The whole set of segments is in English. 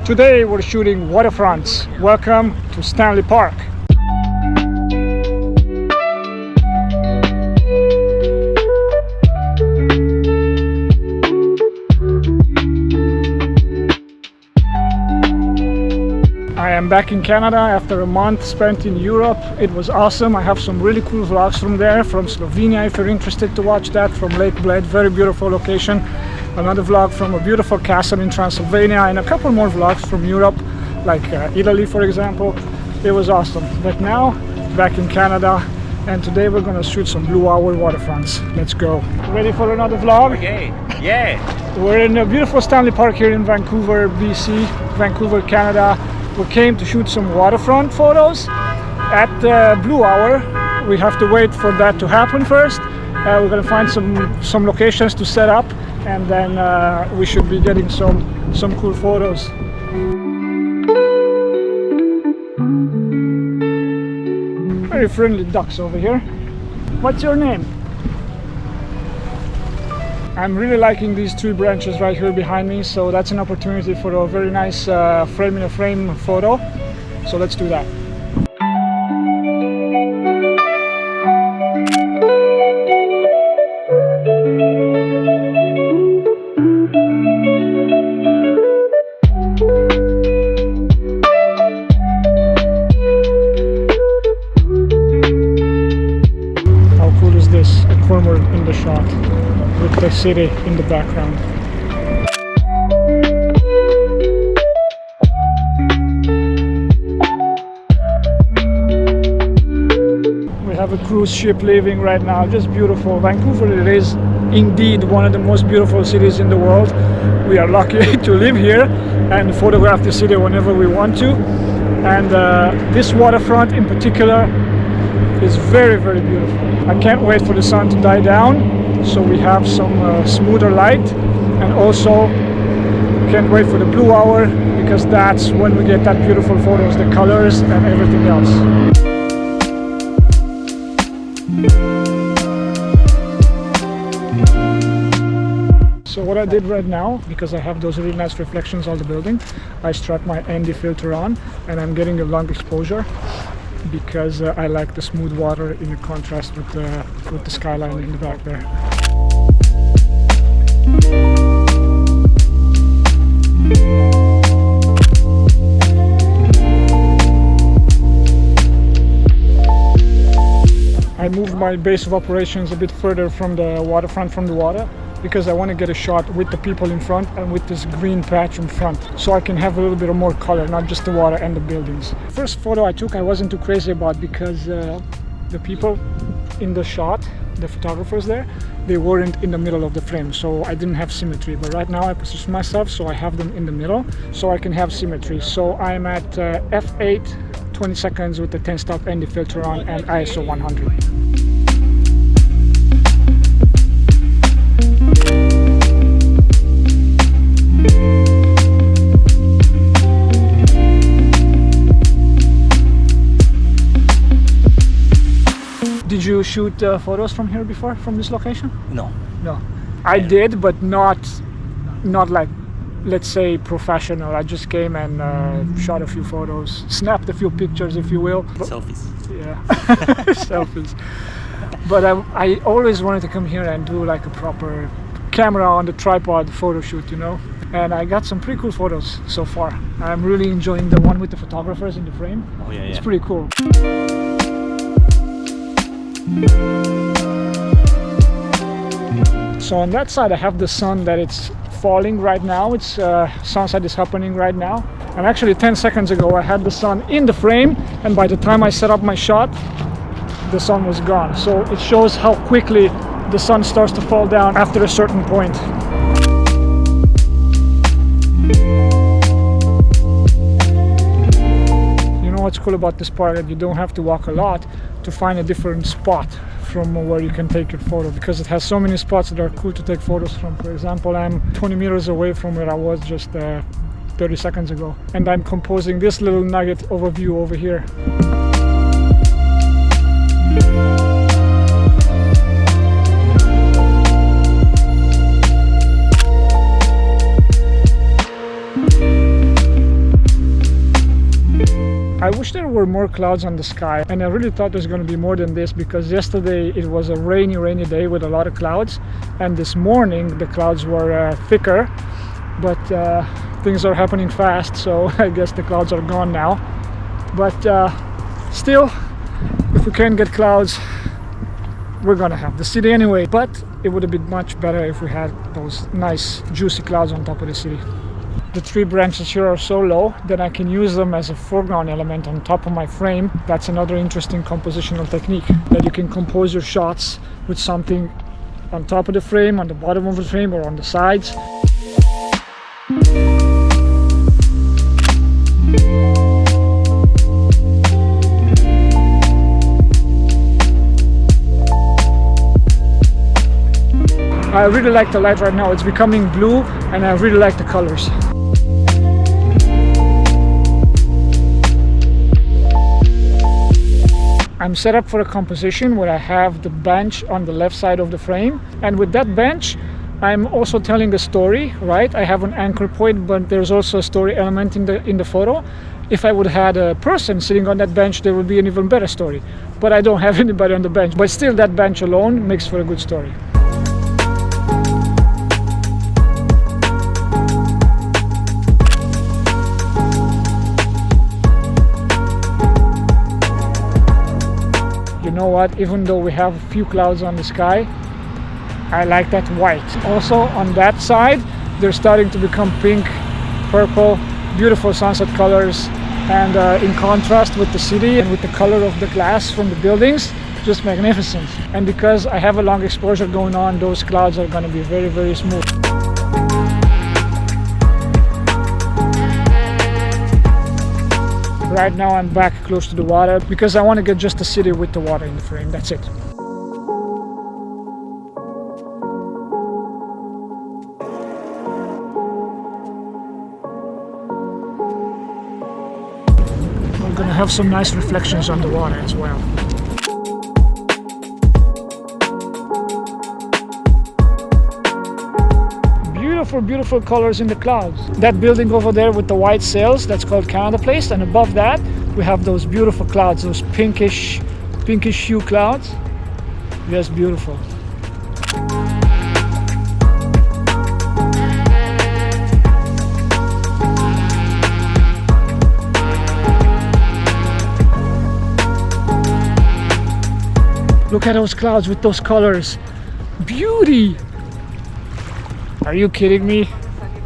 Today we're shooting Waterfronts. Welcome to Stanley Park. I am back in Canada after a month spent in Europe. It was awesome. I have some really cool vlogs from there, from Slovenia if you're interested to watch that, from Lake Bled, very beautiful location. Another vlog from a beautiful castle in Transylvania, and a couple more vlogs from Europe, like Italy for example. It was awesome. But now, back in Canada, and today we're gonna shoot some blue hour waterfronts. Let's go. Ready for another vlog? Okay, yeah. We're in a beautiful Stanley Park here in Vancouver, BC, Vancouver, Canada. We came to shoot some waterfront photos at blue hour. We have to wait for that to happen first. We're gonna find some locations to set up, and then we should be getting some cool photos. Very friendly ducks over here. What's your name? I'm really liking these tree branches right here behind me, so that's an opportunity for a very nice frame in a frame photo. So let's do that. How cool is this? A corner in the shot with the city in the background. We have a cruise ship leaving right now, just beautiful. Vancouver, it is indeed one of the most beautiful cities in the world. We are lucky to live here and photograph the city whenever we want to. And this waterfront in particular is very, very beautiful. I can't wait for the sun to die down, so we have some smoother light, and also can't wait for the blue hour, because that's when we get that beautiful photos, the colors and everything else. So what I did right now, because I have those really nice reflections on the building, I struck my ND filter on, and I'm getting a long exposure, because I like the smooth water in the contrast with the skyline in the back there. I moved my base of operations a bit further from the waterfront, from the water, because I want to get a shot with the people in front and with this green patch in front, so I can have a little bit of more color, not just the water and the buildings. First photo I took I wasn't too crazy about, because the people in the shot, the photographers there, they weren't in the middle of the frame, so I didn't have symmetry. But right now I position myself so I have them in the middle, so I can have symmetry. So I'm at f8, 20 seconds with the 10-stop ND filter on and ISO 100. Did you shoot photos from here before, from this location? No. No. I did, but not like, let's say, professional. I just came and shot a few photos, snapped a few pictures, if you will. Selfies. Yeah, selfies. But I always wanted to come here and do like a proper camera on the tripod photo shoot, you know? And I got some pretty cool photos so far. I'm really enjoying the one with the photographers in the frame. Oh yeah, It's pretty cool. So on that side I have the sun that it's falling right now. It's sunset is happening right now. And actually 10 seconds ago I had the sun in the frame, and by the time I set up my shot, the sun was gone. So it shows how quickly the sun starts to fall down after a certain point. You know what's cool about this park? That you don't have to walk a lot to find a different spot from where you can take your photo, because it has so many spots that are cool to take photos from. For example, I'm 20 meters away from where I was just 30 seconds ago, and I'm composing this little nugget of a view over here. wish there were more clouds on the sky, and I really thought there's going to be more than this, because yesterday it was a rainy day with a lot of clouds, and this morning the clouds were thicker, but things are happening fast, so I guess the clouds are gone now. But still, if we can't get clouds, we're gonna have the city anyway. But it would have been much better if we had those nice juicy clouds on top of the city. The tree branches here are so low that I can use them as a foreground element on top of my frame. That's another interesting compositional technique, that you can compose your shots with something on top of the frame, on the bottom of the frame, or on the sides. I really like the light right now. It's becoming blue, and I really like the colors. I'm set up for a composition where I have the bench on the left side of the frame, and with that bench I'm also telling a story, right? I have an anchor point, but there's also a story element in the photo. If I would have had a person sitting on that bench, there would be an even better story, but I don't have anybody on the bench. But still, that bench alone makes for a good story. You know what, even though we have a few clouds on the sky, I like that white. Also on that side, they're starting to become pink, purple, beautiful sunset colors, and in contrast with the city and with the color of the glass from the buildings, just magnificent. And because I have a long exposure going on, those clouds are going to be very, very smooth. Right now I'm back close to the water because I want to get just the city with the water in the frame. That's it. We're going to have some nice reflections on the water as well. Beautiful colors in the clouds. That building over there with the white sails, that's called Canada Place, and above that we have those beautiful clouds, those pinkish hue clouds. Yes, beautiful. Look at those clouds with those colors. Beauty! Are you kidding me?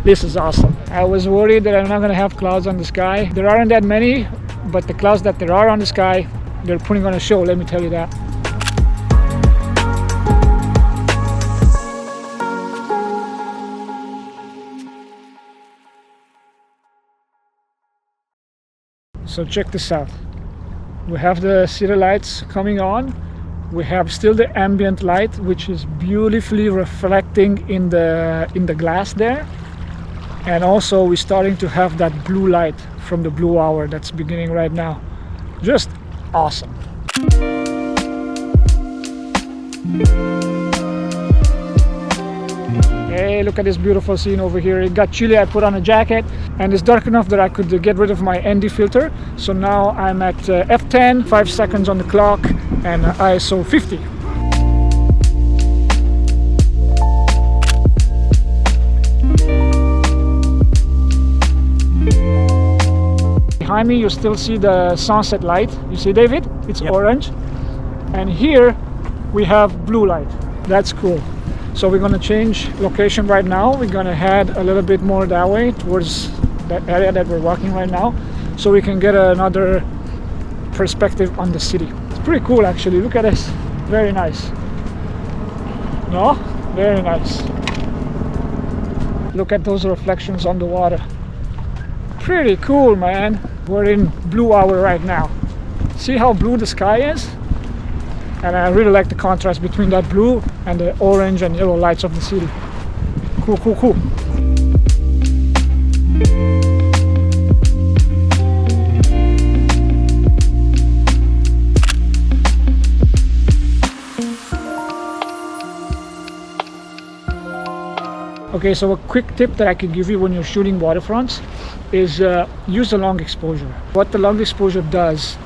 This is awesome. I was worried that I'm not going to have clouds on the sky. There aren't that many, but the clouds that there are on the sky, they're putting on a show, let me tell you that. So check this out. We have the city lights coming on. We have still the ambient light, which is beautifully reflecting in the glass there. And also we're starting to have that blue light from the blue hour that's beginning right now. Just awesome. Hey, look at this beautiful scene over here. It got chilly, I put on a jacket, and it's dark enough that I could get rid of my ND filter. So now I'm at f10, 5 seconds on the clock, and ISO 50. Behind me you still see the sunset light. You see, David? It's yep. Orange. And here we have blue light. That's cool. So we're going to change location right now. We're going to head a little bit more that way towards that area that we're walking right now, so we can get another perspective on the city. It's pretty cool actually. Look at this. Very nice. No? Very nice. Look at those reflections on the water. Pretty cool, man. We're in blue hour right now. See how blue the sky is? And I really like the contrast between that blue and the orange and yellow lights of the city. Cool, cool, cool. Okay, so a quick tip that I could give you when you're shooting waterfronts is use the long exposure. What the long exposure does,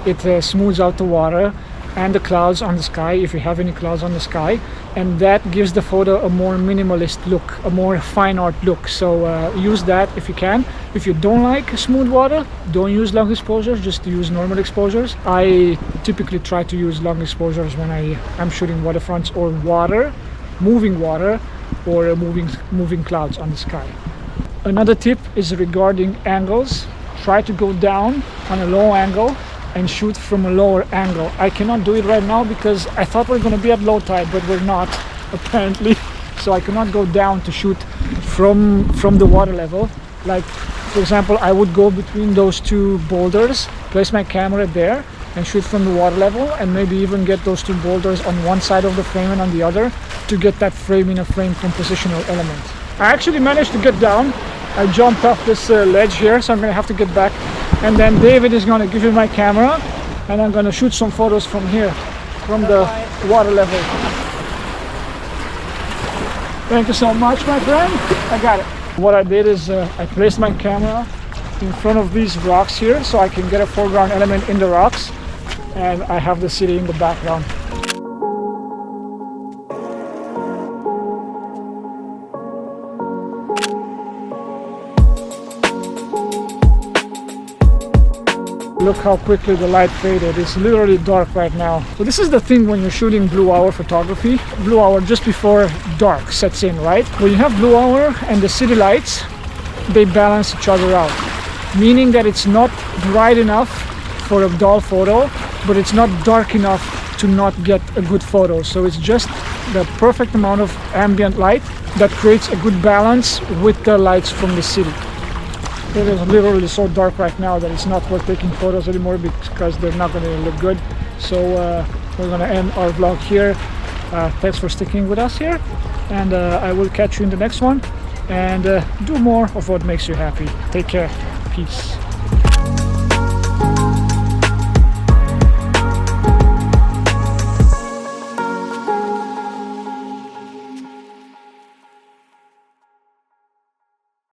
it smooths out the water and the clouds on the sky, if you have any clouds on the sky, and that gives the photo a more minimalist look, a more fine art look. So use that if you can. If you don't like smooth water, don't use long exposures, just use normal exposures. I typically try to use long exposures when I'm shooting waterfronts or water, or moving clouds on the sky. Another tip is regarding angles. Try to go down on a low angle and shoot from a lower angle. I cannot do it right now because I thought we're going to be at low tide, but we're not apparently. So I cannot go down to shoot from the water level. Like, for example, I would go between those two boulders, place my camera there and shoot from the water level, and maybe even get those two boulders on one side of the frame and on the other to get that frame in a frame compositional element. I actually managed to get down. I jumped off this ledge here, so I'm going to have to get back. And then David is going to give me my camera, and I'm going to shoot some photos from here, from the water level. Thank you so much, my friend. I got it. What I did is I placed my camera in front of these rocks here, so I can get a foreground element in the rocks, and I have the city in the background. Look how quickly the light faded. It's literally dark right now. So this is the thing when you're shooting blue hour photography. Blue hour just before dark sets in, right? When you have blue hour and the city lights, they balance each other out. Meaning that it's not bright enough for a dull photo, but it's not dark enough to not get a good photo. So it's just the perfect amount of ambient light that creates a good balance with the lights from the city. It is literally so dark right now that it's not worth taking photos anymore because they're not going to look good. So we're going to end our vlog here. Thanks for sticking with us here, and I will catch you in the next one, and do more of what makes you happy. Take care. Peace.